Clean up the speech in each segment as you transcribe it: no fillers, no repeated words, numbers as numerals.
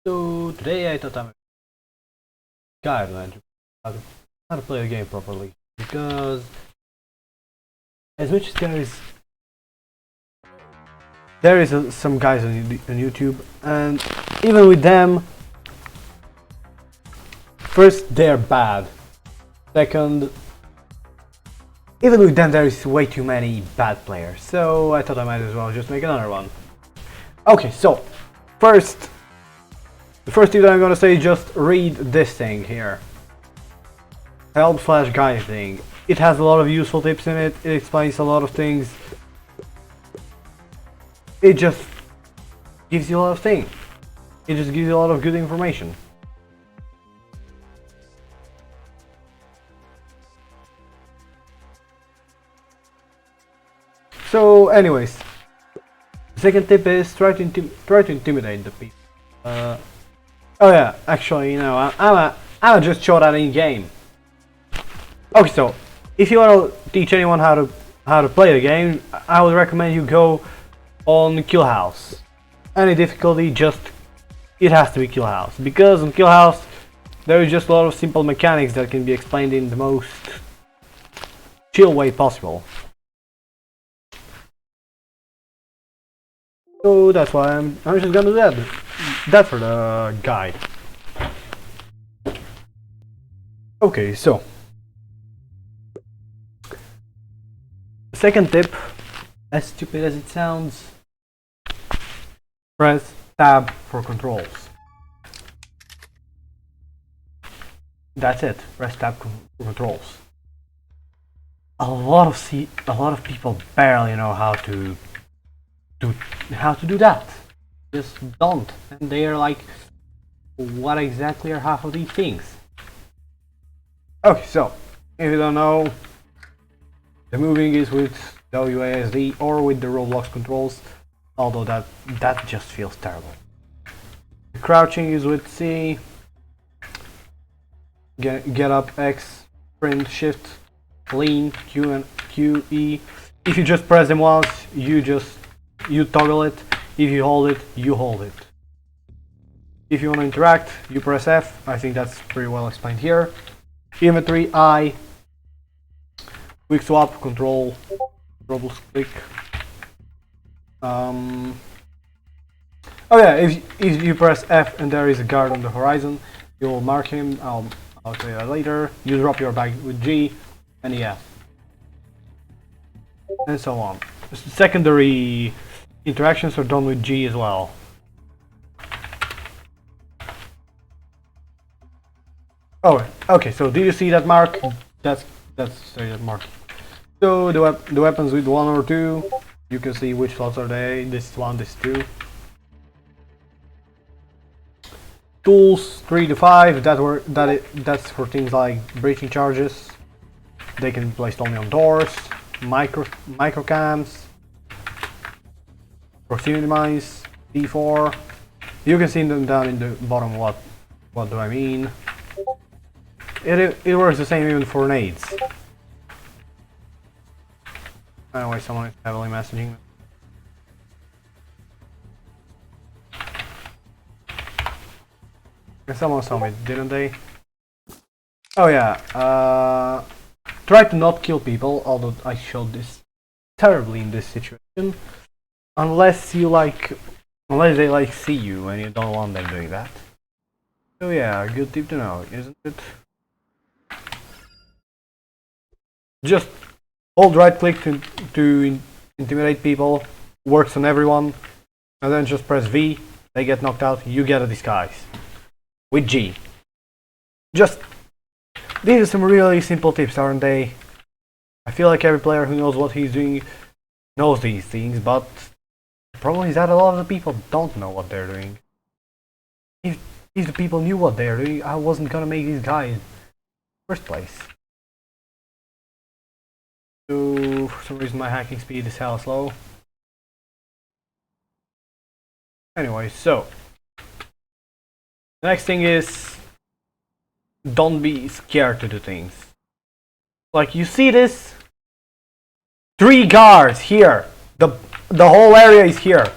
So today I thought I'm a guideline to how to play the game properly, because as much as there is some guys on YouTube, and even with them, first they're bad, second, even with them there is way too many bad players, so I thought I might as well just make another one. Okay, so the first tip that I'm gonna say is just read this thing here. Help/guide thing. It has a lot of useful tips in it, it explains a lot of things. It just gives you a lot of things. It just gives you a lot of good information. So anyways, the second tip is try to intimidate the people. Oh yeah, actually, you know, I'm just show that in game. Okay, so if you want to teach anyone how to play the game, I would recommend you go on Kill House. Any difficulty, just it has to be Kill House, because on Kill House there is just a lot of simple mechanics that can be explained in the most chill way possible. So that's why I'm just gonna do that for the guide. Okay, so second tip, as stupid as it sounds, press tab for controls. That's it. Press tab for controls. A lot of people barely know how to do that. Just don't, and they are like, what exactly are half of these things? Okay, so if you don't know, the moving is with WASD or with the Roblox controls, although that just feels terrible. The crouching is with C, get up X, sprint shift, lean Q and QE. If you just press them once, you toggle it. If you hold it, you hold it. If you want to interact, you press F. I think that's pretty well explained here. Inventory I, quick swap, control, double click. Oh yeah, if you press F and there is a guard on the horizon, you will mark him. I'll tell you that later. You drop your bag with G and EF, and so on. Secondary interactions are done with G as well. Oh, okay. So do you see that mark? That's that mark. So the weapons with 1 or 2, you can see which slots are they. This is 1, this is 2. Tools 3 to 5. That's for things like breaching charges. They can be placed only on doors. Micro cams. Proximity mines. D4. You can see them down in the bottom. What do I mean? It works the same even for nades. Anyway, someone is heavily messaging me. Someone saw me, didn't they? Oh yeah, try to not kill people, although I showed this terribly in this situation. Unless they like see you and you don't want them doing that. So yeah, good tip to know, isn't it? Just hold right click to intimidate people, works on everyone, and then just press V, they get knocked out, you get a disguise. With G. These are some really simple tips, aren't they? I feel like every player who knows what he's doing knows these things, but the problem is that a lot of the people don't know what they're doing. If the people knew what they're doing, I wasn't gonna make these guys in the first place. So, for some reason my hacking speed is hella slow. Anyway, so the next thing is, don't be scared to do things. Like, you see this? 3 guards here. The whole area is here.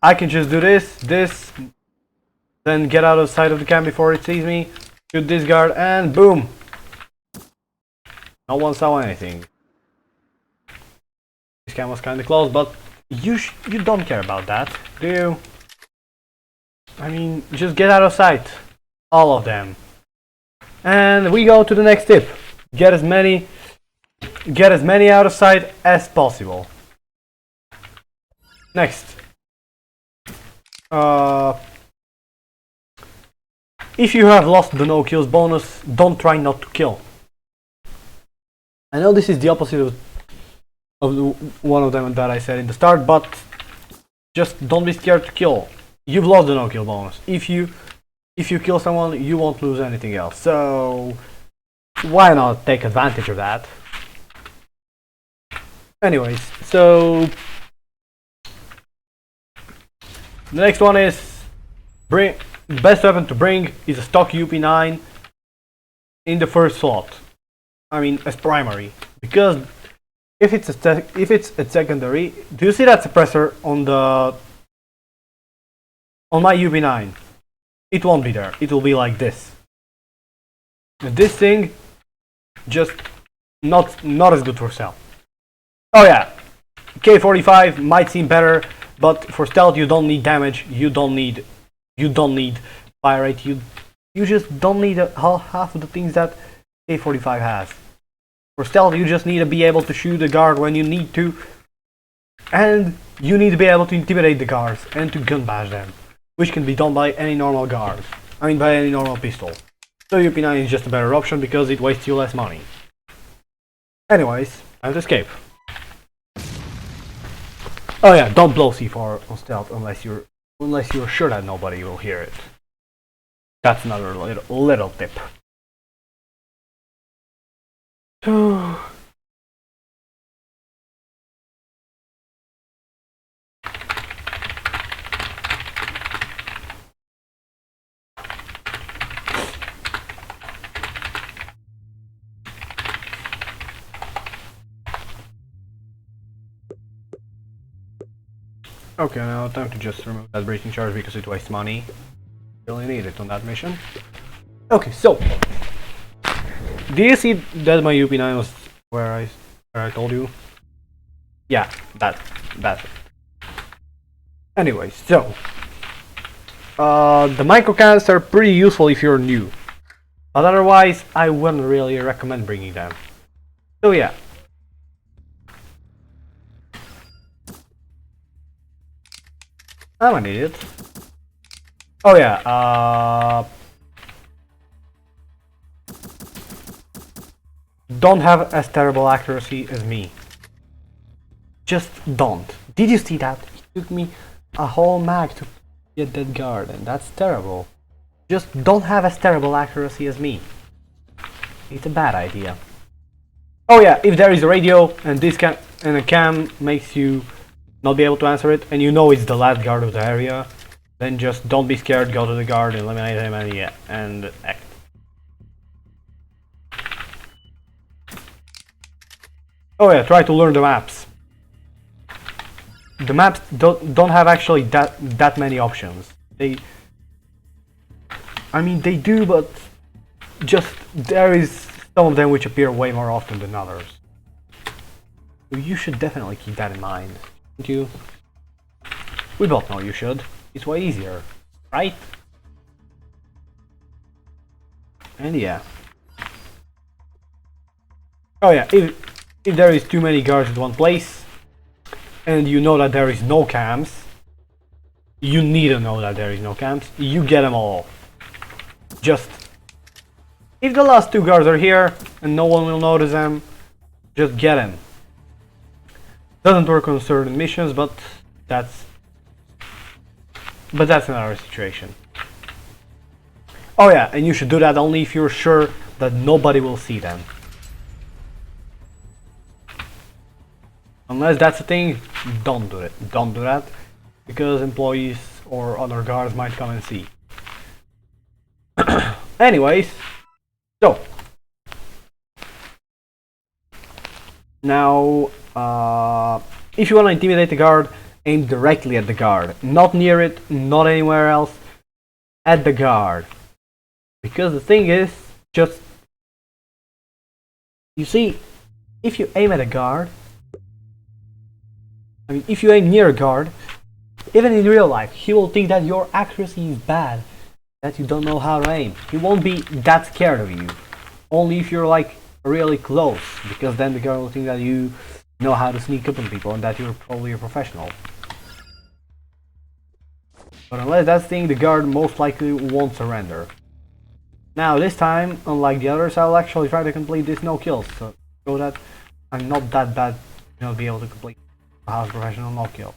I can just do this, Then get out of sight of the camp before it sees me. Shoot this guard and boom! No one saw anything. This camp was kinda close, but you don't care about that, do you? I mean, just get out of sight. All of them. And we go to the next tip. Get as many out of sight as possible. Next. If you have lost the no kills bonus, don't try not to kill. I know this is the opposite of one of them that I said in the start, but just don't be scared to kill. You've lost the no kill bonus. If you kill someone, you won't lose anything else. So why not take advantage of that? Anyways, so the next one is the best weapon to bring is a stock UP9 in the first slot. I mean, as primary, because if it's a secondary, do you see that suppressor on my UP9? It won't be there. It will be like this. And this thing, just not as good for stealth. Oh yeah, K45 might seem better, but for stealth you don't need damage. You don't need fire rate. You just don't need half of the things that K45 has. For stealth, you just need to be able to shoot the guard when you need to, and you need to be able to intimidate the guards and to gun bash them, which can be done by any normal guard. I mean, by any normal pistol. So UP9 is just a better option because it wastes you less money. Anyways, time to escape. Oh yeah, don't blow C4 on stealth unless you're sure that nobody will hear it. That's another little tip. Okay, now time to just remove that breaching charge because it wastes money. Really need it on that mission. Okay, so do you see that my UP9 was where I told you? Yeah, that's it. Anyways, so the micro cannons are pretty useful if you're new, but otherwise I wouldn't really recommend bringing them. So yeah. I'm an idiot. Oh yeah, don't have as terrible accuracy as me. Just don't. Did you see that? It took me a whole mag to get that guard, and that's terrible. Just don't have as terrible accuracy as me. It's a bad idea. Oh yeah, if there is a radio and a cam makes you not be able to answer it, and you know it's the last guard of the area, then just don't be scared, go to the guard, eliminate him, and act. Oh yeah, try to learn the maps. The maps don't have actually that many options. I mean they do, but just there is some of them which appear way more often than others. You should definitely keep that in mind. You? We both know you should. It's way easier, right? And yeah. Oh yeah, if there is too many guards at one place, and you know that there is no camps, you need to know that there is no camps, you get them all. Just, if the last two guards are here, and no one will notice them, just get them. Doesn't work on certain missions, but that's another situation. Oh yeah, and you should do that only if you're sure that nobody will see them. Unless that's a thing, don't do it. Don't do that, because employees or other guards might come and see. Anyways, so now if you want to intimidate the guard, aim directly at the guard, not near it, not anywhere else, at the guard. Because the thing is, just, you see, if you aim at a guard, I mean, if you aim near a guard, even in real life, he will think that your accuracy is bad, that you don't know how to aim. He won't be that scared of you. Only if you're like really close, because then the guard will think that you know how to sneak up on people and that you're probably a professional. But unless that's the thing, the guard most likely won't surrender. Now this time, unlike the others, I'll actually try to complete this no kills, so that I'm not that bad, be able to complete a house professional no kill.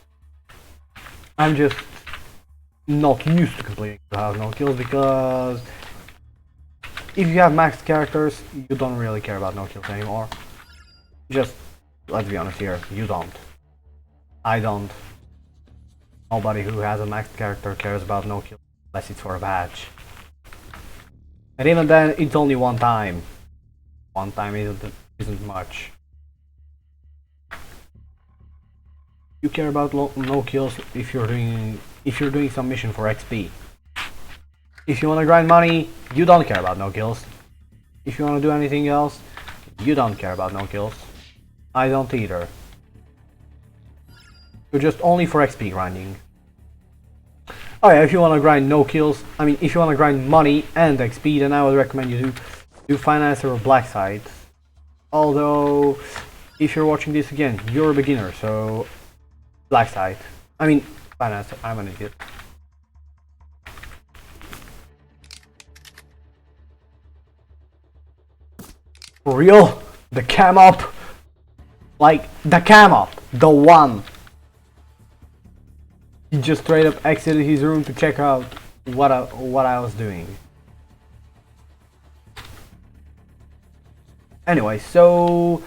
I'm just not used to completing the house no kills, because if you have maxed characters, you don't really care about no kills anymore. Just, let's be honest here, you don't. I don't. Nobody who has a maxed character cares about no kills unless it's for a badge. And even then, it's only one time. One time isn't much. You care about no kills if you're doing some mission for XP. If you wanna grind money, you don't care about no kills. If you wanna do anything else, you don't care about no kills. I don't either. You're just only for XP grinding. Oh yeah, if you wanna grind no kills, if you wanna grind money and XP, then I would recommend you do Financer or Black Site. Although, if you're watching this again, you're a beginner, so Black Site. Financer, I'm an idiot. For real? The cam up? Like, the cam up! The one! He just straight up exited his room to check out what I was doing. Anyway, so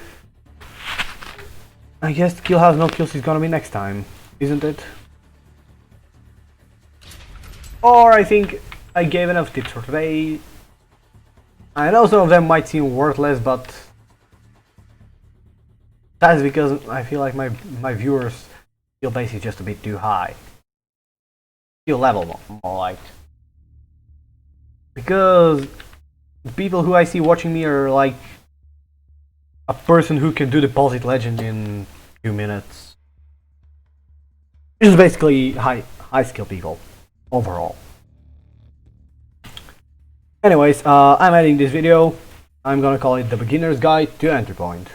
I guess Kill House No Kills is gonna be next time, isn't it? Or I think I gave enough tips for today. I know some of them might seem worthless, but that's because I feel like my viewers skill base is just a bit too high. Skill level more like. Because the people who I see watching me are like a person who can do Deposit Legend in 2 minutes. Just basically high skill people overall. Anyways, I'm editing this video. I'm gonna call it The Beginner's Guide to Entry Point.